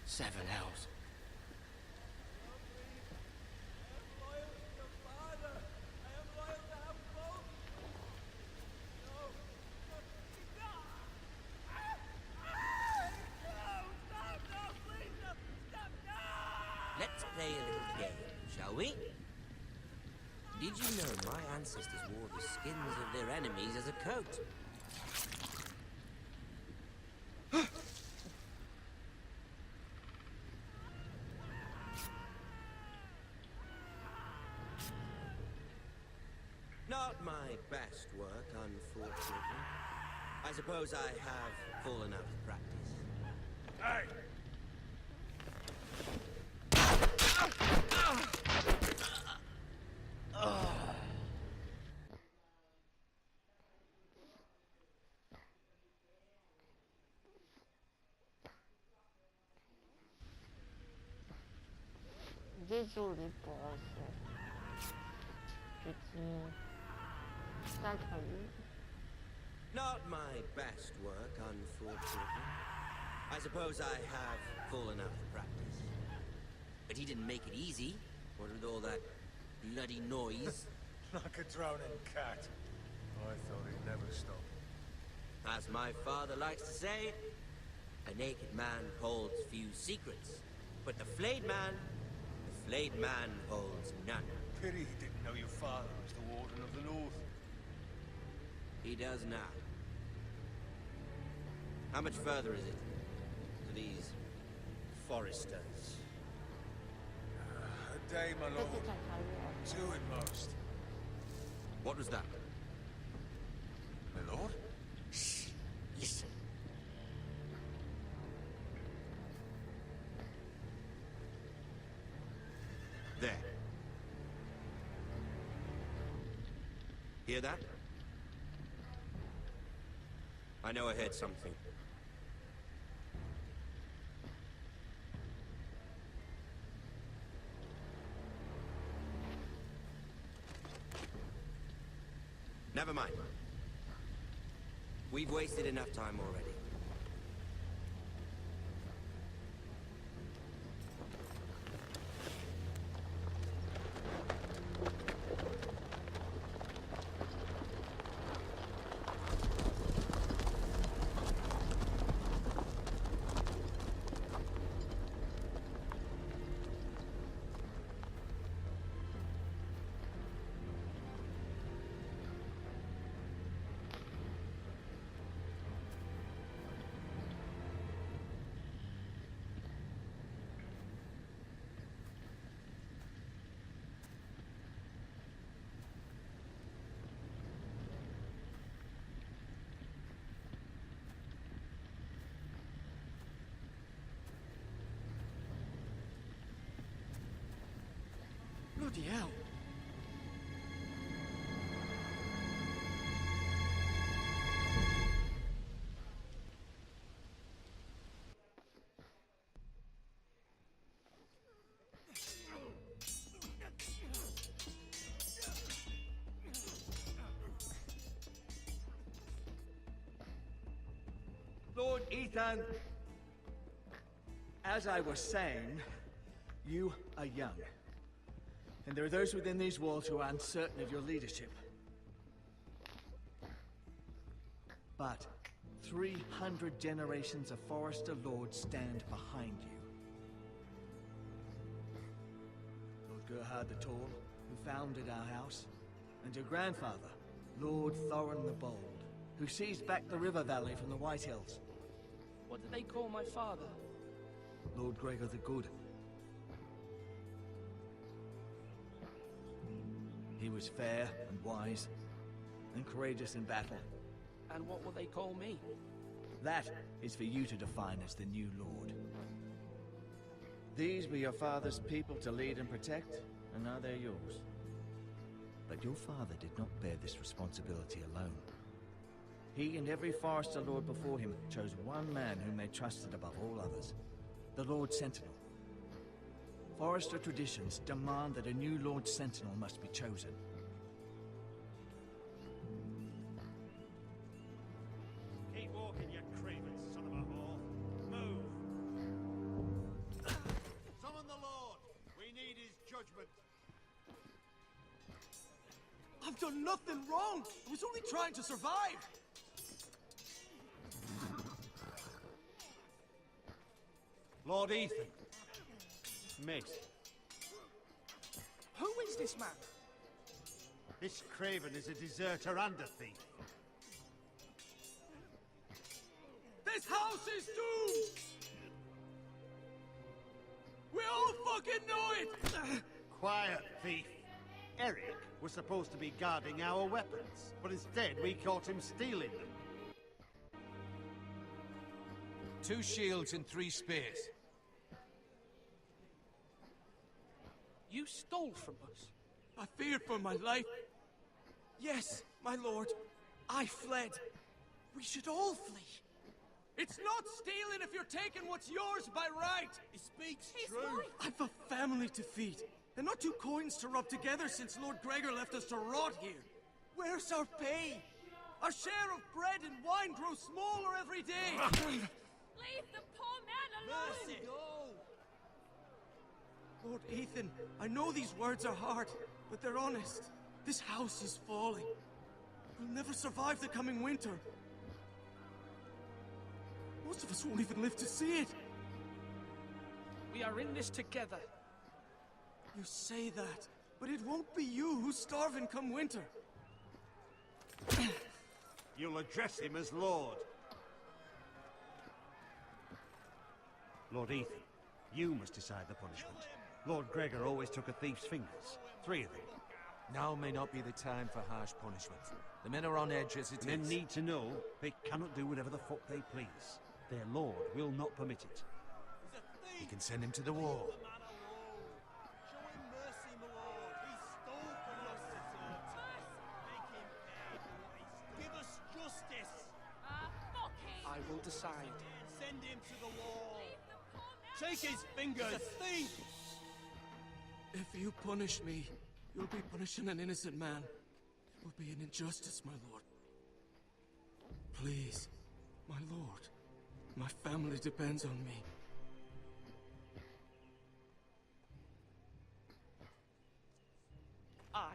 Seven hells. Let's play a little game, shall we? Did you know my ancestors wore the skins of their enemies as a coat? Not my best work, unfortunately. I suppose I have fallen out of practice. Hey! Désolé pour ce petit interlude. Not my best work, unfortunately. I suppose I have fallen out of practice. But he didn't make it easy, what with all that bloody noise. Like a drowning cat. I thought he'd never stop. As my father likes to say, a naked man holds few secrets. But the flayed man holds none. Pity he didn't know your father was the Warden of the North. He does now. How much further is it to these foresters? A day, my lord. Two at most. What was that? My lord? Shh! Listen. There. Hear that? I know I heard something. Never mind. We've wasted enough time already. Bloody hell. Lord Ethan, as I was saying, you are young. And there are those within these walls who are uncertain of your leadership. But 300 generations of Forester Lords stand behind you. Lord Gerhard the Tall, who founded our house, and your grandfather, Lord Thorin the Bold, who seized back the river valley from the White Hills. What did they call my father? Lord Gregor the Good. He was fair and wise, and courageous in battle. And what will they call me? That is for you to define as the new lord. These were your father's people to lead and protect, and now they're yours. But your father did not bear this responsibility alone. He and every Forester Lord before him chose one man whom they trusted above all others, the Lord Sentinel. Forester traditions demand that a new Lord Sentinel must be chosen. judgment. I've done nothing wrong. I was only trying to survive. Lord Ethan. Mate, Who is this man? this craven is a deserter and a thief. This house is doomed! We all fucking know it! Quiet, thief. Eric was supposed to be guarding our weapons, but instead we caught him stealing them. 2 shields and 3 spears. You stole from us. I feared for my life. Yes, my lord. I fled. We should all flee. It's not stealing if you're taking what's yours by right. He speaks true. I've a family to feed, and not 2 coins to rub together since Lord Gregor left us to rot here. Where's our pay? Our share of bread and wine grows smaller every day. Leave the poor man alone! Mercy! Lord Ethan, I know these words are hard, but they're honest. This house is falling. We'll never survive the coming winter. Most of us won't even live to see it. We are in this together. You say that, but it won't be you who's starving come winter. You'll address him as Lord. Lord Ethan, you must decide the punishment. Lord Gregor always took a thief's fingers. 3 of them. Now may not be the time for harsh punishment. The men are on edge as it Men is. need to know they cannot do whatever the fuck they please. Their lord will not permit it. You can send him to the wall. I will decide. Send him to the wall. Leave the poor man Take his fingers. He's a thief. If you punish me, you'll be punishing an innocent man. It will be an injustice, my lord. Please, my lord. My family depends on me. I,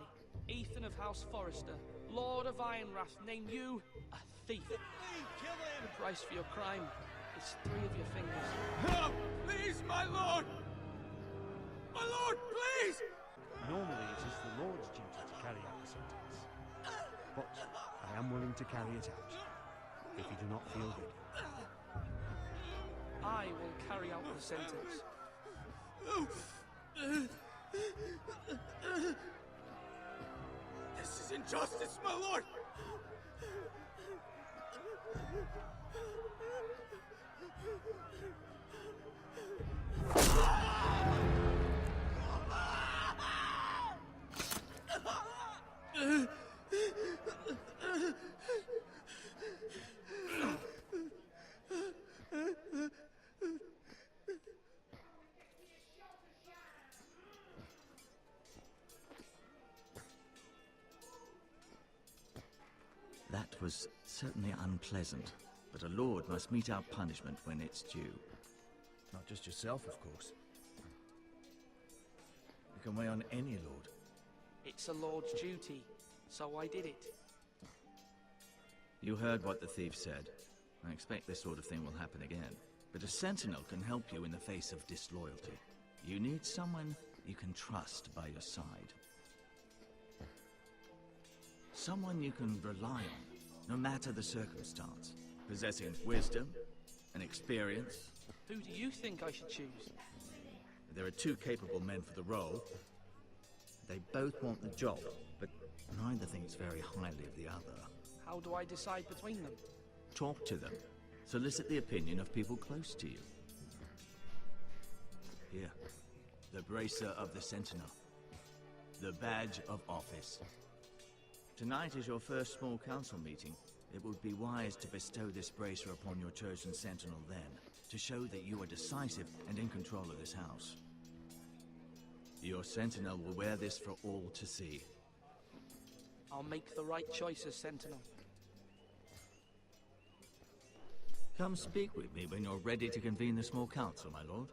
Ethan of House Forrester, Lord of Ironrath, name you a thief. Kill him! The price for your crime is 3 of your fingers. Help! Please, my lord! My lord, please! Normally it is the Lord's duty to carry out the sentence. But I am willing to carry it out, if you do not feel ready. I will carry out the sentence. This is injustice, my lord! That was certainly unpleasant, but a lord must mete out punishment when it's due. Not just yourself, of course. You can weigh on any lord. It's a lord's duty, so I did it. You heard what the thief said. I expect this sort of thing will happen again. But a sentinel can help you in the face of disloyalty. You need someone you can trust by your side. Someone you can rely on, no matter the circumstance. Possessing wisdom and experience. Who do you think I should choose? There are 2 capable men for the role. They both want the job, but neither thinks very highly of the other. How do I decide between them? Talk to them. Solicit the opinion of people close to you. Here, the bracer of the Sentinel. The badge of office. Tonight is your first small council meeting. It would be wise to bestow this bracer upon your chosen Sentinel then, to show that you are decisive and in control of this house. Your Sentinel will wear this for all to see. I'll make the right choice as Sentinel. Come speak with me when you're ready to convene the small council, my lord.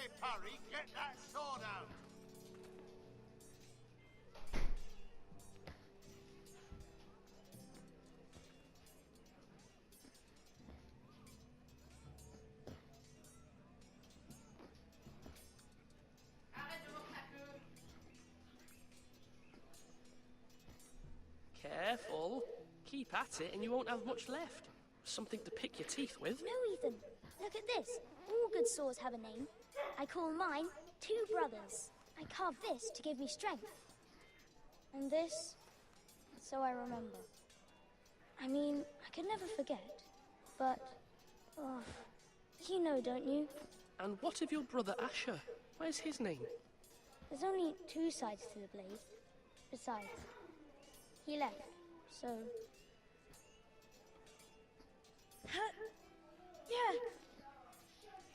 say, Parry, get that sword out! Careful. Keep at it and you won't have much left. Something to pick your teeth with. No, Ethan. Look at this. All good swords have a name. I call mine Two Brothers. I carved this to give me strength. And this, so I remember. I mean, I could never forget. But, oh, you know, don't you? And what of your brother Asher? Where's his name? There's only two sides to the blade. Besides, he left, so...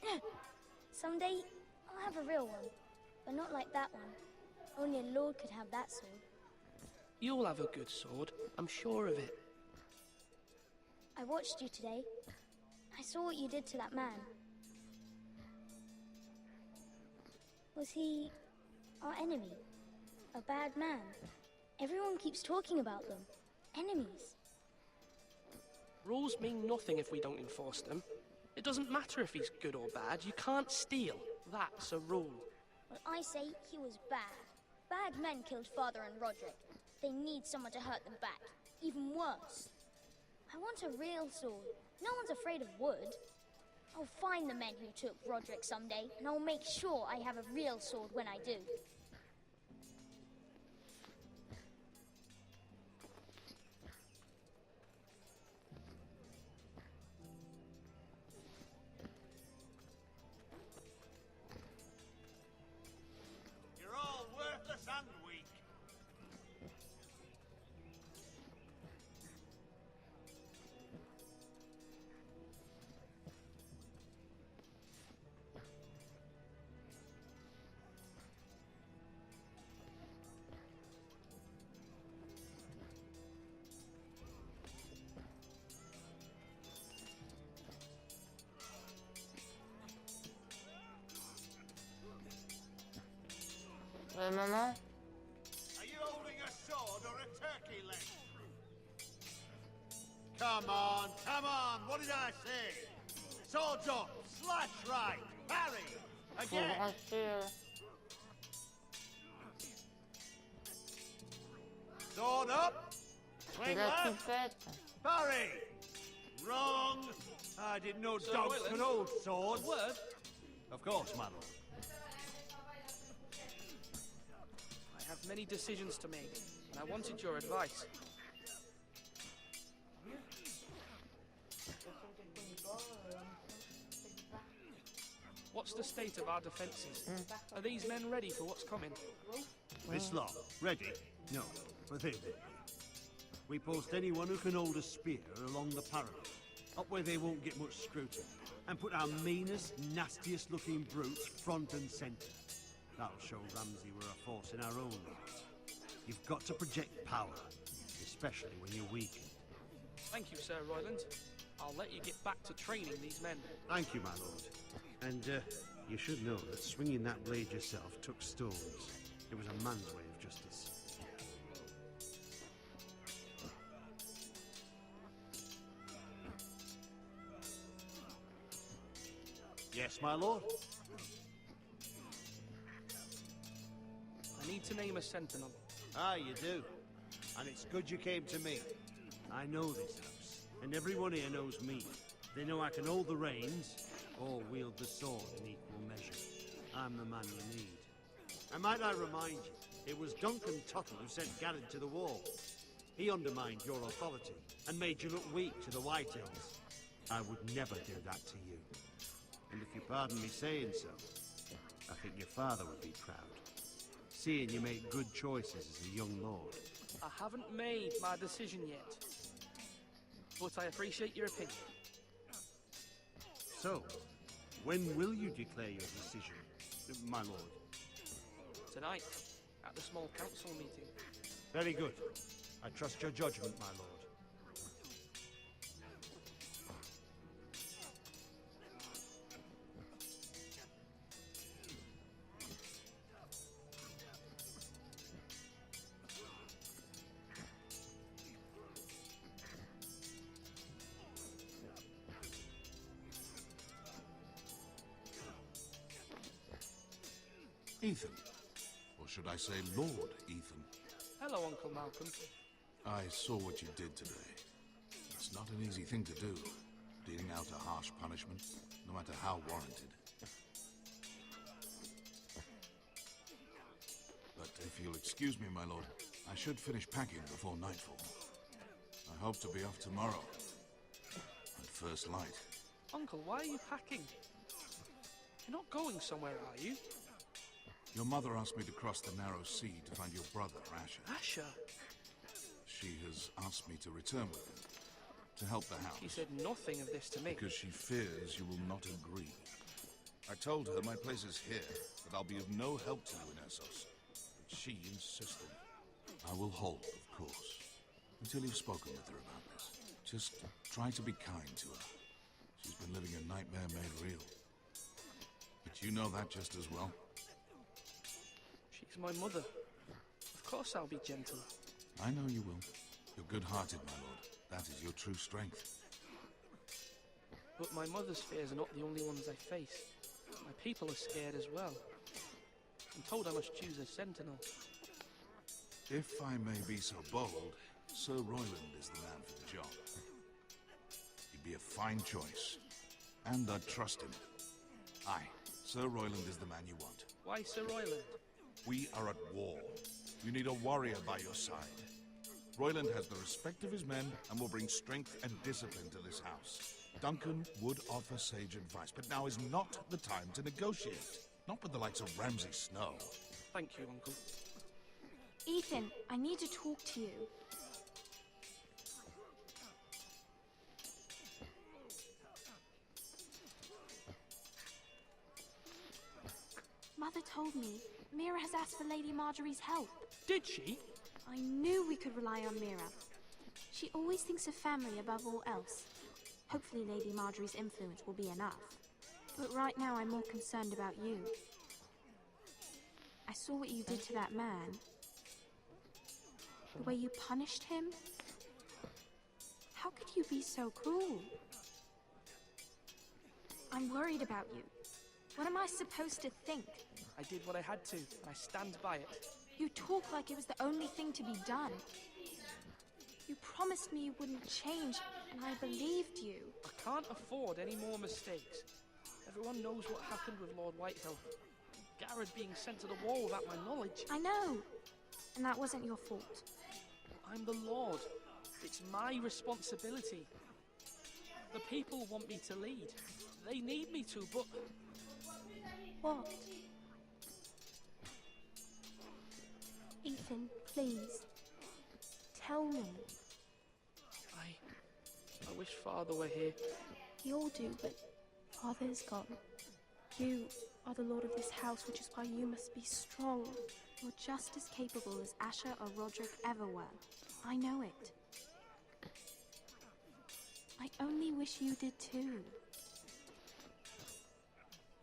Yeah. Someday, I'll have a real one. But not like that one. Only a lord could have that sword. You'll have a good sword. I'm sure of it. I watched you today. I saw what you did to that man. Was he our enemy? A bad man? Everyone keeps talking about them. Enemies. Rules mean nothing if we don't enforce them. It doesn't matter if he's good or bad. You can't steal. That's a rule. Well, I say he was bad. Bad men killed Father and Roderick. They need someone to hurt them back. Even worse. I want a real sword. No one's afraid of wood. I'll find the men who took Roderick someday, and I'll make sure I have a real sword when I do. You're all worthless and weak. Maman? Are you holding a sword or a turkey leg? Come on, what did I say? Swords up, slash right, parry, Faut again. brancher. Sword up, swing C'est la left, toupette. parry. Wrong. I didn't know Sir dogs Roland, could hold A swords. word? Of course, my lord. I have many decisions to make, and I wanted your advice. What's the state of our defences? Are these men ready for what's coming? This lot, ready? No, but they will be. We post anyone who can hold a spear along the parallel, up where they won't get much scrutiny, and put our meanest, nastiest looking brutes front and centre. That'll show Ramsay we're a force in our own right. You've got to project power, especially when you're weakened. Thank you, Sir Royland. I'll let you get back to training these men. Thank you, my lord. And you should know that swinging that blade yourself took stones. It was a man's way of justice. Yes, my lord. I need to name a sentinel. Ah, you do. And it's good you came to me. I know this house, and everyone here knows me. They know I can hold the reins, or wield the sword in equal measure. I'm the man you need. And might I remind you, it was Duncan Tuttle who sent Garrett to the wall. He undermined your authority, and made you look weak to the Whitehills. I would never do that to you. And if you pardon me saying so, I think your father would be proud. Seeing you make good choices as a young lord. I haven't made my decision yet, but I appreciate your opinion. So, when will you declare your decision, my lord? Tonight, at the small council meeting. Very good. I trust your judgment, my lord. Ethan. Or should I say Lord Ethan? Hello, Uncle Malcolm. I saw what you did today. It's not an easy thing to do, dealing out a harsh punishment, no matter how warranted. But if you'll excuse me, my lord, I should finish packing before nightfall. I hope to be off tomorrow, at first light. Uncle, why are you packing? You're not going somewhere, are you? Your mother asked me to cross the narrow sea to find your brother, Asher. Asher? She has asked me to return with him, to help the house. She said nothing of this to me. Because she fears you will not agree. I told her my place is here, that I'll be of no help to you in Essos. But she insisted. I will hold, of course, until you've spoken with her about this. Just try to be kind to her. She's been living a nightmare made real. But you know that just as well. She's my mother. Of course I'll be gentle. I know you will. You're good-hearted, my lord. That is your true strength. But my mother's fears are not the only ones I face. My people are scared as well. I'm told I must choose a sentinel. If I may be so bold, Sir Royland is the man for the job. He'd be a fine choice. And I'd trust him. Aye, Sir Royland is the man you want. Why Sir Royland? We are at war. You need a warrior by your side. Royland has the respect of his men and will bring strength and discipline to this house. Duncan would offer sage advice, but now is not the time to negotiate. Not with the likes of Ramsay Snow. Thank you, Uncle. Ethan, I need to talk to you. Mother told me Mira has asked for Lady Marjorie's help. Did she? I knew we could rely on Mira. She always thinks of family above all else. Hopefully Lady Marjorie's influence will be enough. But right now I'm more concerned about you. I saw what you did to that man. The way you punished him. How could you be so cruel? I'm worried about you. What am I supposed to think? I did what I had to, and I stand by it. You talk like it was the only thing to be done. You promised me you wouldn't change, and I believed you. I can't afford any more mistakes. Everyone knows what happened with Lord Whitehill. Garrett being sent to the wall without my knowledge. I know. And that wasn't your fault. I'm the Lord. It's my responsibility. The people want me to lead. They need me to, but... What? Ethan, please. Tell me. I wish Father were here. We all do, but Father is gone. You are the lord of this house, which is why you must be strong. You're just as capable as Asher or Roderick ever were. I know it. I only wish you did too.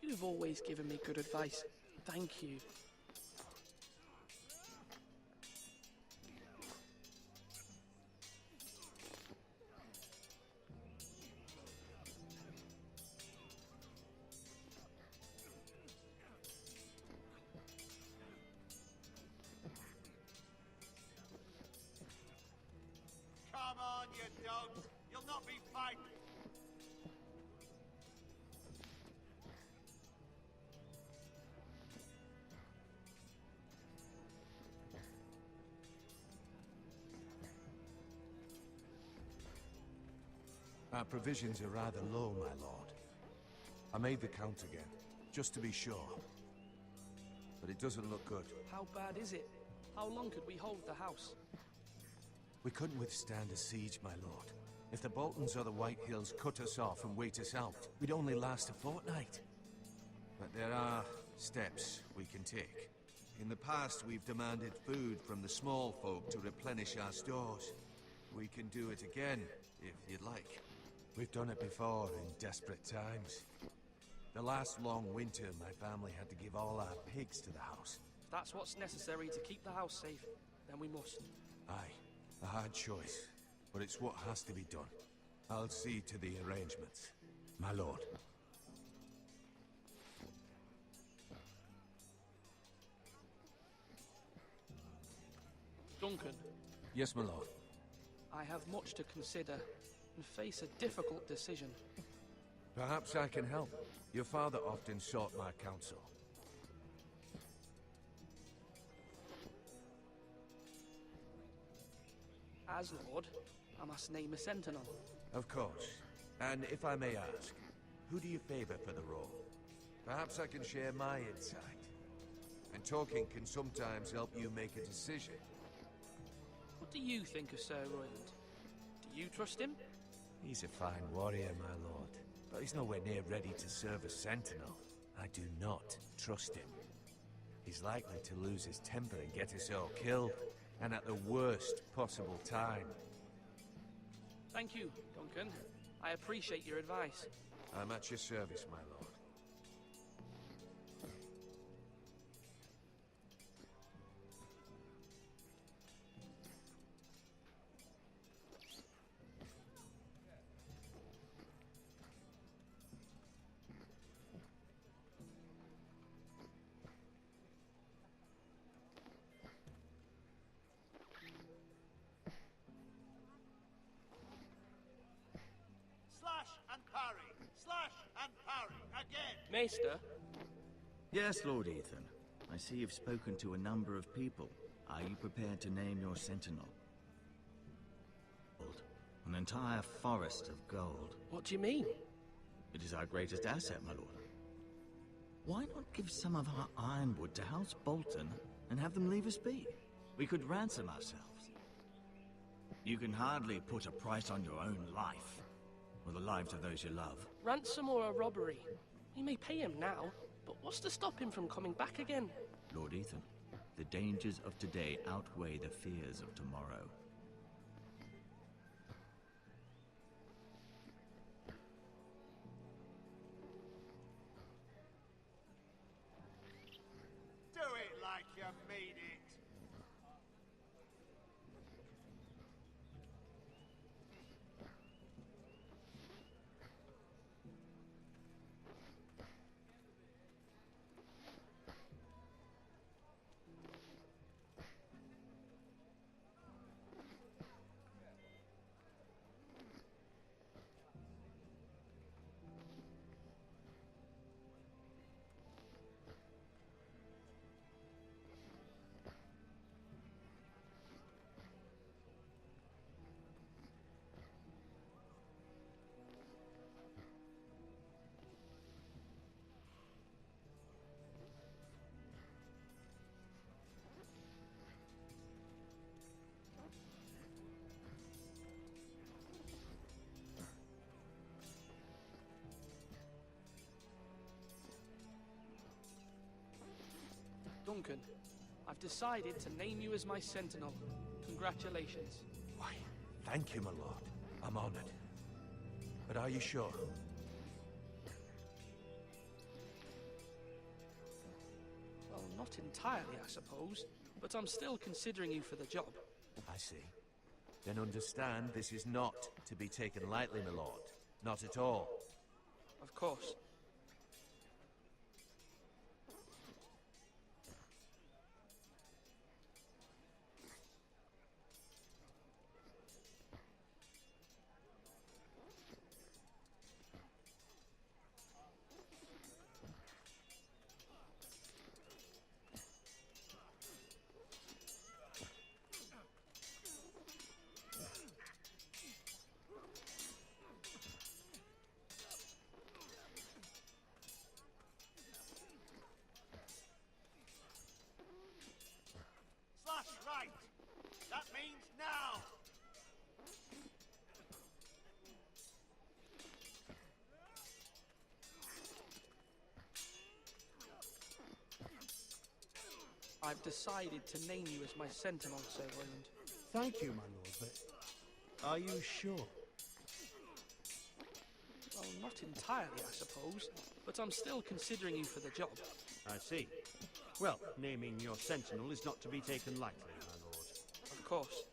You've always given me good advice. Thank you. Come on, you dogs. You'll not be fighting. Our provisions are rather low, my lord. I made the count again, just to be sure. But it doesn't look good. How bad is it? How long could we hold the house? We couldn't withstand a siege, my lord. If the Boltons or the White Hills cut us off and wait us out, we'd only last a fortnight. But there are steps we can take. In the past, we've demanded food from the small folk to replenish our stores. We can do it again, if you'd like. We've done it before in desperate times. The last long winter, my family had to give all our pigs to the house. If that's what's necessary to keep the house safe, then we must. Aye, a hard choice, but it's what has to be done. I'll see to the arrangements, my lord. Duncan, Yes, my lord. I have much to consider and face a difficult decision. Perhaps I can help. Your father often sought my counsel. As Lord, I must name a sentinel. Of course. And if I may ask, who do you favor for the role? Perhaps I can share my insight. And talking can sometimes help you make a decision. What do you think of Sir Royland? Do you trust him? He's a fine warrior, my lord. But he's nowhere near ready to serve as sentinel. I do not trust him. He's likely to lose his temper and get us all killed. And at the worst possible time. Thank you, Duncan. I appreciate your advice. I'm at your service, my lord. Maester? Yes, Lord Ethan. I see you've spoken to a number of people. Are you prepared to name your sentinel? An entire forest of gold. What do you mean? It is our greatest asset, my lord. Why not give some of our ironwood to House Bolton and have them leave us be? We could ransom ourselves. You can hardly put a price on your own life, or the lives of those you love. Ransom or a robbery? We may pay him now, but what's to stop him from coming back again? Lord Ethan, the dangers of today outweigh the fears of tomorrow. Do it like you mean it. Duncan, I've decided to name you as my sentinel. Congratulations. Why, thank you, my lord. I'm honored. But are you sure? Well, not entirely, I suppose. But I'm still considering you for the job. I see. Then understand this is not to be taken lightly, my lord. Not at all. Of course. Right. That means now. I've decided to name you as my sentinel, Sir Royland. Thank you, my lord, but are you sure? Well, not entirely, I suppose, but I'm still considering you for the job. I see. Well, naming your sentinel is not to be taken lightly, my lord. Of course.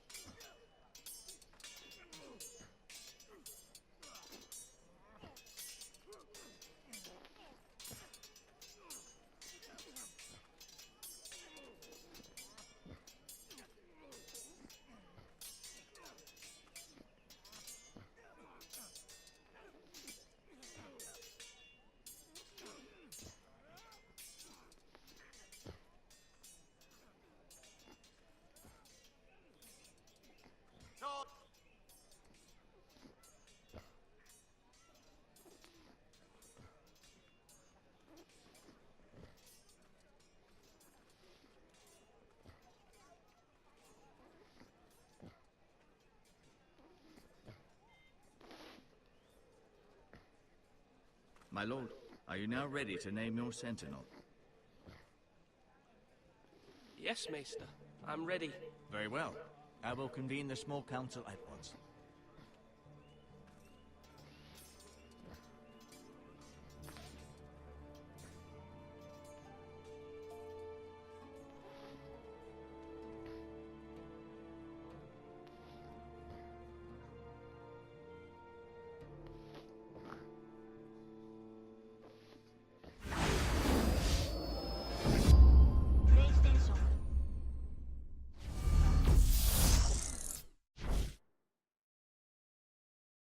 My lord, are you now ready to name your sentinel? Yes, Maester. I'm ready. Very well. I will convene the small council at once.